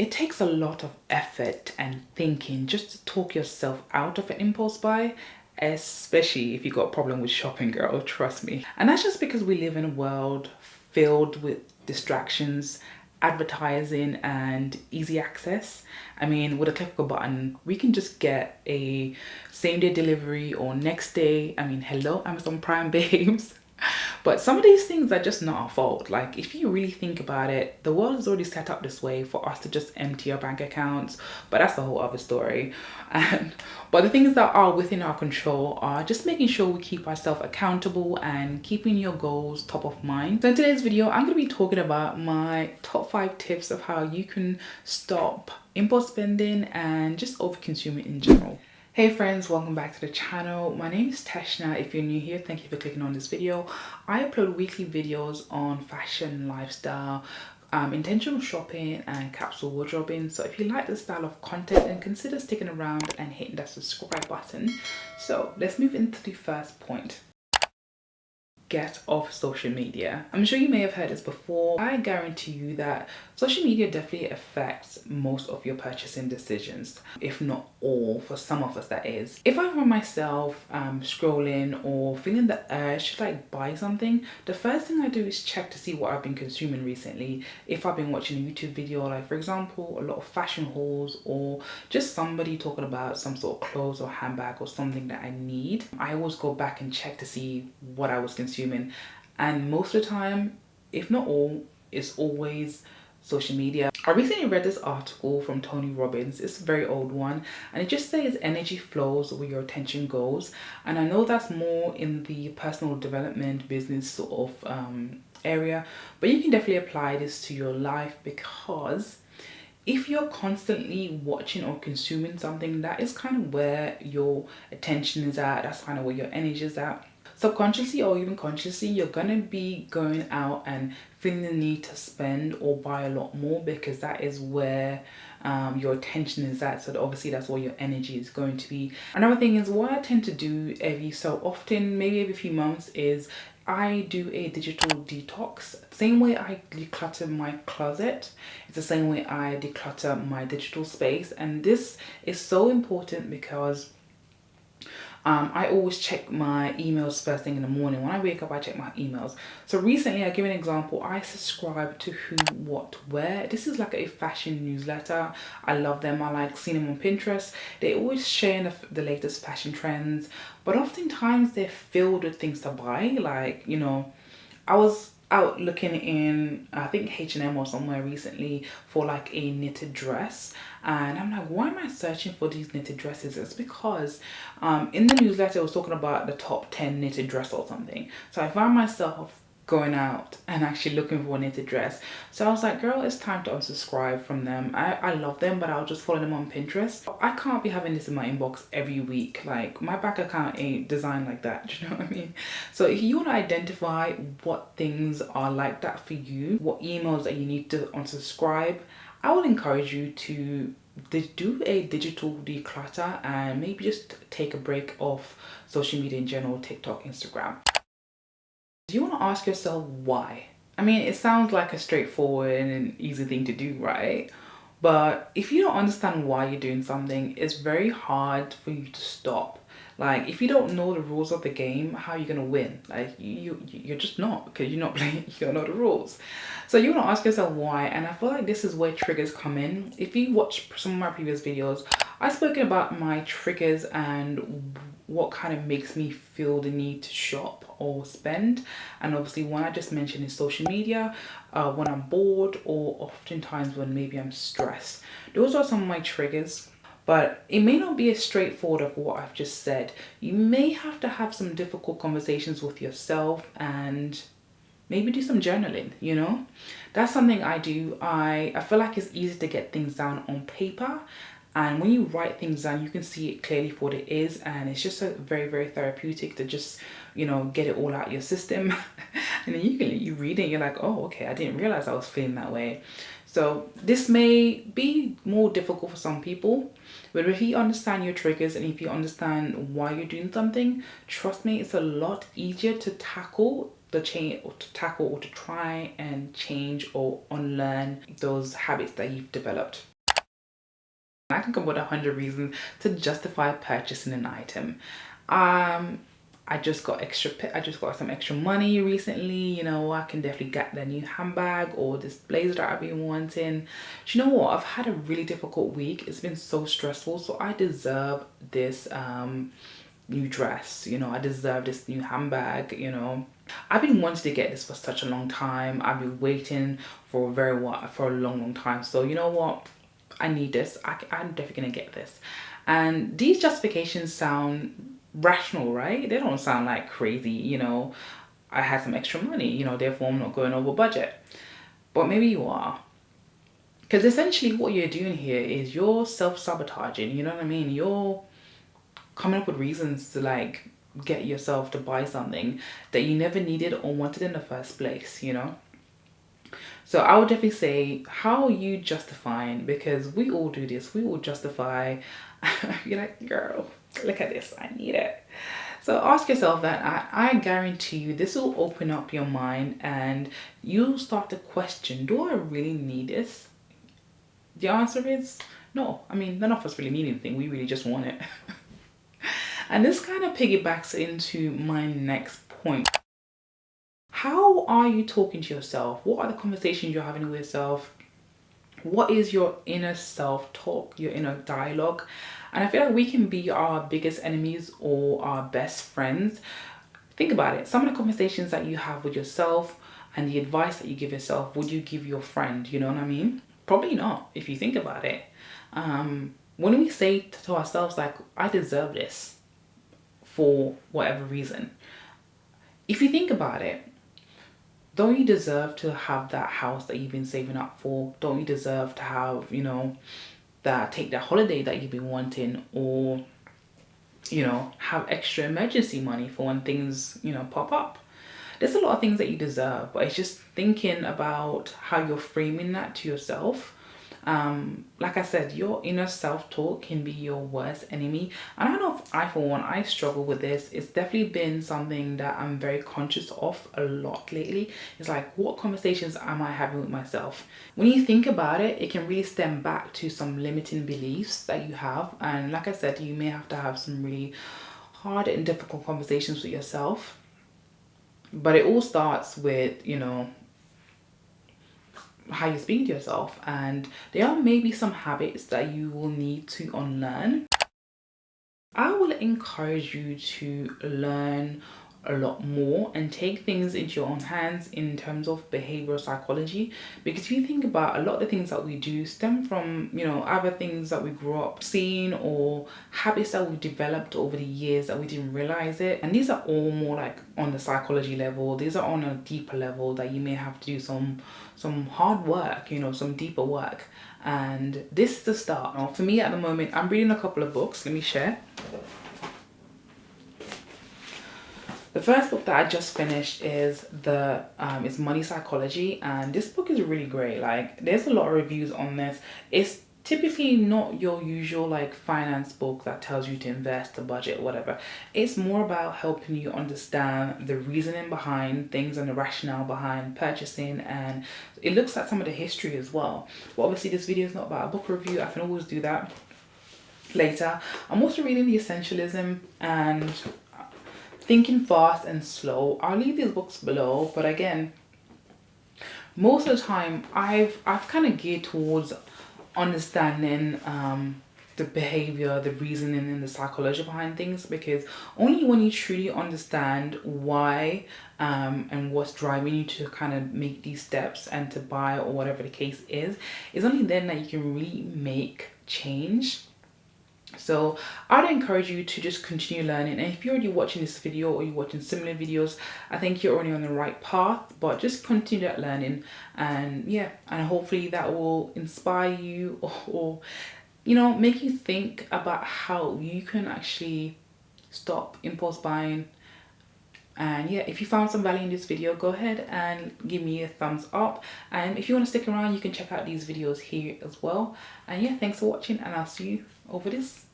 it takes a lot of effort and thinking just to talk yourself out of an impulse buy, especially if you got a problem with shopping, girl, trust me. And that's just because we live in a world filled with distractions, advertising, and easy access. I mean, with a click of a button, we can just get a same day delivery or next day. I mean, hello, Amazon Prime babes. But some of these things are just not our fault. Like, if you really think about it, the world is already set up this way for us to just empty our bank accounts, but that's a whole other story. But the things that are within our control are just making sure we keep ourselves accountable and keeping your goals top of mind. So in today's video, I'm going to be talking about my top 5 tips of how you can stop impulse spending and just over consuming in general. Hey friends, welcome back to the channel. My name is Teshna. If you're new here, thank you for clicking on this video. I upload weekly videos on fashion, lifestyle, intentional shopping and capsule wardrobing. So if you like this style of content, then consider sticking around and hitting that subscribe button. So let's move into the first point. Get off social media. I'm sure you may have heard this before. I guarantee you that social media definitely affects most of your purchasing decisions, if not all, for some of us that is. If I find myself scrolling or feeling the urge to like buy something, the first thing I do is check to see what I've been consuming recently. If I've been watching a YouTube video, like for example, a lot of fashion hauls or just somebody talking about some sort of clothes or handbag or something that I need, I always go back and check to see what I was consuming. And most of the time, if not all, it's always social media. I recently read this article from Tony Robbins. It's a very old one, and it just says energy flows where your attention goes. And I know that's more in the personal development business sort of area, but you can definitely apply this to your life, because if you're constantly watching or consuming something, that is kind of where your attention is at. That's kind of where your energy is at. Subconsciously or even consciously, you're gonna be going out and feeling the need to spend or buy a lot more, because that is where your attention is at. So obviously that's where your energy is going to be. Another thing is, what I tend to do every so often, maybe every few months, is I do a digital detox. Same way I declutter my closet, it's the same way I declutter my digital space. And this is so important because I always check my emails first thing in the morning. When I wake up, I check my emails. So recently, I'll give an example. I subscribe to Who What Wear. This is like a fashion newsletter. I love them. I like seeing them on Pinterest. They always share the latest fashion trends, but oftentimes they're filled with things to buy. Like, you know, I was out looking in, I think H&M or somewhere recently, for like a knitted dress, and I'm like, why am I searching for these knitted dresses? It's because in the newsletter it was talking about the top 10 knitted dress or something. So I found myself going out and actually looking for a knitted dress. So I was like, girl, it's time to unsubscribe from them. I love them, but I'll just follow them on Pinterest. I can't be having this in my inbox every week. Like, my bank account ain't designed like that. Do you know what I mean? So if you want to identify what things are like that for you, what emails that you need to unsubscribe, I would encourage you to do a digital declutter and maybe just take a break off social media in general, TikTok, Instagram. You want to ask yourself why. I mean, it sounds like a straightforward and easy thing to do, right? But if you don't understand why you're doing something, it's very hard for you to stop. Like, if you don't know the rules of the game, how are you gonna win? Like, you're just not, because you're not playing, you don't know the rules. So you want to ask yourself why, and I feel like this is where triggers come in. If you watch some of my previous videos, I've spoken about my triggers and what kind of makes me feel the need to shop or spend. And obviously one I just mentioned is social media, when I'm bored, or oftentimes when maybe I'm stressed. Those are some of my triggers. But it may not be as straightforward of what I've just said. You may have to have some difficult conversations with yourself and maybe do some journaling, you know? That's something I do. I feel like it's easy to get things down on paper. And when you write things down, you can see it clearly for what it is. And it's just very, very therapeutic to just, you know, get it all out of your system. And then you read it and you're like, oh, okay, I didn't realize I was feeling that way. So this may be more difficult for some people, but if you understand your triggers and if you understand why you're doing something, trust me, it's a lot easier to tackle the change, or to try and change or unlearn those habits that you've developed. I can come up with 100 reasons to justify purchasing an item. I just got some extra money recently, you know, I can definitely get the new handbag or this blazer that I've been wanting. Do you know what? I've had a really difficult week. It's been so stressful, so I deserve this new dress, you know, I deserve this new handbag, you know. I've been wanting to get this for such a long time. I've been waiting for a long time. So you know what? I need this. I'm definitely gonna get this. And these justifications sound rational, right? They don't sound like crazy, you know. I had some extra money, you know, therefore I'm not going over budget. But maybe you are. Because essentially what you're doing here is you're self-sabotaging, you know what I mean? You're coming up with reasons to like get yourself to buy something that you never needed or wanted in the first place, you know. So I would definitely say, how are you justifying? Because we all do this, we all justify. You're like, girl, look at this, I need it. So ask yourself that. I guarantee you this will open up your mind and you'll start to question, do I really need this? The answer is no. I mean, none of us really need anything, we really just want it. And this kind of piggybacks into my next point. How are you talking to yourself? What are the conversations you're having with yourself? What is your inner self-talk, your inner dialogue? And I feel like we can be our biggest enemies or our best friends. Think about it. Some of the conversations that you have with yourself and the advice that you give yourself, would you give your friend? You know what I mean? Probably not, if you think about it. When we say to ourselves, like, I deserve this for whatever reason. If you think about it, don't you deserve to have that house that you've been saving up for? Don't you deserve to have, you know, take that holiday that you've been wanting, or, you know, have extra emergency money for when things, you know, pop up? There's a lot of things that you deserve, but it's just thinking about how you're framing that to yourself. Like I said, your inner self-talk can be your worst enemy. And I know for one, I struggle with this. It's definitely been something that I'm very conscious of a lot lately. It's like, what conversations am I having with myself? When you think about it, it can really stem back to some limiting beliefs that you have. And like I said, you may have to have some really hard and difficult conversations with yourself. But it all starts with, you know, how you speak to yourself, and there are maybe some habits that you will need to unlearn. I will encourage you to learn a lot more and take things into your own hands in terms of behavioral psychology, because if you think about a lot of the things that we do stem from, you know, other things that we grew up seeing or habits that we developed over the years that we didn't realize it. And these are all more like on the psychology level. These are on a deeper level that you may have to do some hard work, you know, some deeper work. And this is the start. Now, for me at the moment, I'm reading a couple of books. Let me share. The first book that I just finished is is Money Psychology, and this book is really great. Like, there's a lot of reviews on this. It's typically not your usual like finance book that tells you to invest, a budget, whatever. It's more about helping you understand the reasoning behind things and the rationale behind purchasing, and it looks at some of the history as well. But obviously this video is not about a book review. I can always do that later. I'm also reading The Essentialism and Thinking Fast and Slow. I'll leave these books below, but again, most of the time I've kind of geared towards understanding the behavior, the reasoning, and the psychology behind things, because only when you truly understand why and what's driving you to kind of make these steps and to buy or whatever the case is only then that you can really make change. So I'd encourage you to just continue learning, and if you're already watching this video or you're watching similar videos, I think you're already on the right path. But just continue that learning, and yeah, and hopefully that will inspire you or you know, make you think about how you can actually stop impulse buying. And yeah, if you found some value in this video, go ahead and give me a thumbs up, and if you want to stick around, you can check out these videos here as well. And yeah, thanks for watching, and I'll see you over this.